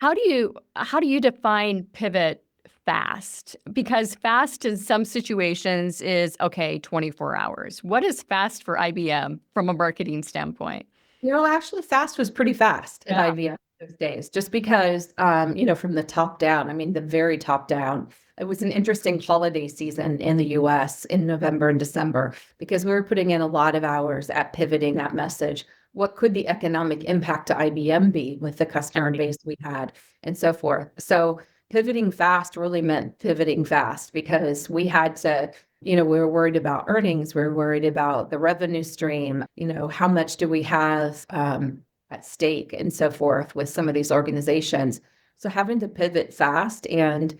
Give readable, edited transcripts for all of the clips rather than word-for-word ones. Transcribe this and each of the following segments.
how do you define pivot fast? Because fast in some situations is okay, 24 hours. What is fast for IBM from a marketing standpoint? Actually, fast was pretty fast at Yeah. IBM those days, just because, from the top down, I mean, the very top down, it was an interesting holiday season in the US in November and December because we were putting in a lot of hours at pivoting that message. What could the economic impact to IBM be with the customer base we had and so forth? So pivoting fast really meant pivoting fast because we had to we were worried about earnings. We were worried about the revenue stream. How much do we have at stake and so forth with some of these organizations. So having to pivot fast and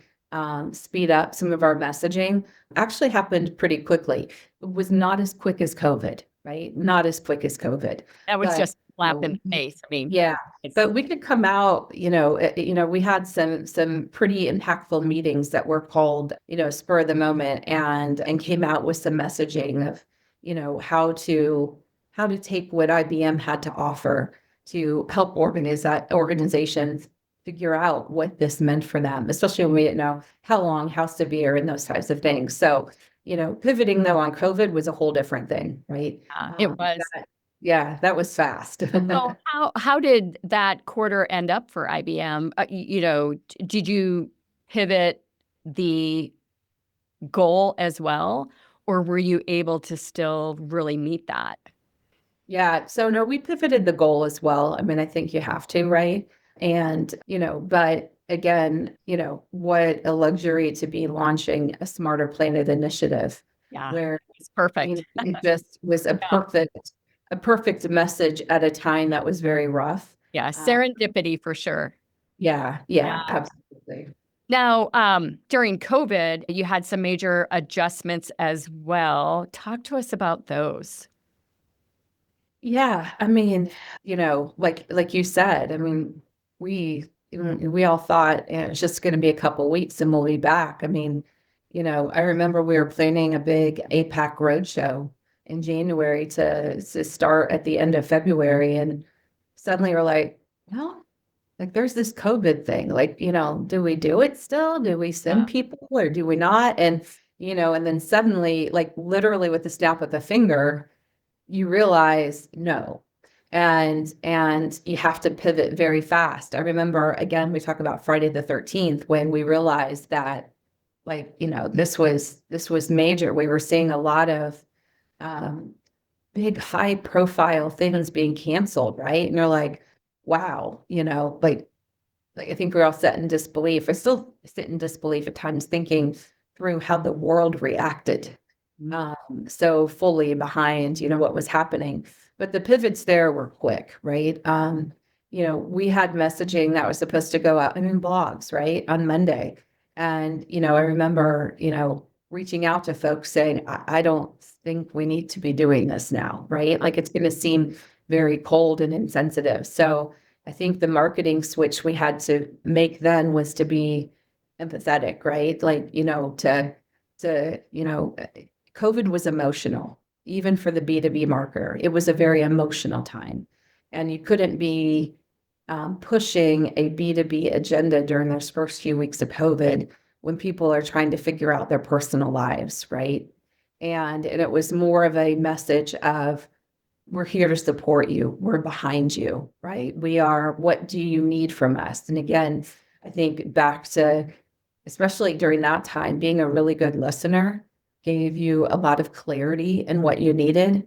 speed up some of our messaging actually happened pretty quickly. It was not as quick as COVID, right? Not as quick as COVID, That was but just a slap in the face. I mean, yeah, it's but we could come out, we had some pretty impactful meetings that were called, spur of the moment and came out with some messaging of, how to take what IBM had to offer to help organizations figure out what this meant for them, especially when we didn't know how long, how severe, and those types of things. So, pivoting though on COVID was a whole different thing, right? it was. Yeah, that was fast. So how did that quarter end up for IBM? Did you pivot the goal as well, or were you able to still really meet that? Yeah. So no, we pivoted the goal as well. I mean, I think you have to, right? And, but again, what a luxury to be launching a Smarter Planet initiative Yeah, where, it's perfect. it just was a perfect message at a time that was very rough. Yeah, Uh, serendipity for sure. yeah, Yeah. yeah, absolutely. Now, during COVID, you had some major adjustments as well. Talk to us about those. Yeah, I mean, like you said, I mean, we all thought it was just going to be a couple weeks and we'll be back. I mean, I remember we were planning a big APAC roadshow in January to start at the end of February, and suddenly we're like, well, like there's this COVID thing. Like, do we do it still? Do we send people or do we not? And then suddenly, like literally with the snap of the finger, you realize no. And you have to pivot very fast. I remember again, we talk about Friday the 13th when we realized that like, this was major. We were seeing a lot of um, big high profile things being canceled, right? And you're like, wow, like I think we're all set in disbelief. I still sit in disbelief at times thinking through how the world reacted so fully behind, what was happening. But the pivots there were quick, right? We had messaging that was supposed to go out in blogs, right, on Monday. And, I remember, reaching out to folks saying, I don't think we need to be doing this now, right? Like it's going to seem very cold and insensitive. So I think the marketing switch we had to make then was to be empathetic, right? Like, COVID was emotional, even for the B2B marketer. It was a very emotional time. And you couldn't be pushing a B2B agenda during those first few weeks of COVID when people are trying to figure out their personal lives, right? And it was more of a message of, we're here to support you. We're behind you, right? What do you need from us? And again, I think back to, especially during that time, being a really good listener gave you a lot of clarity in what you needed.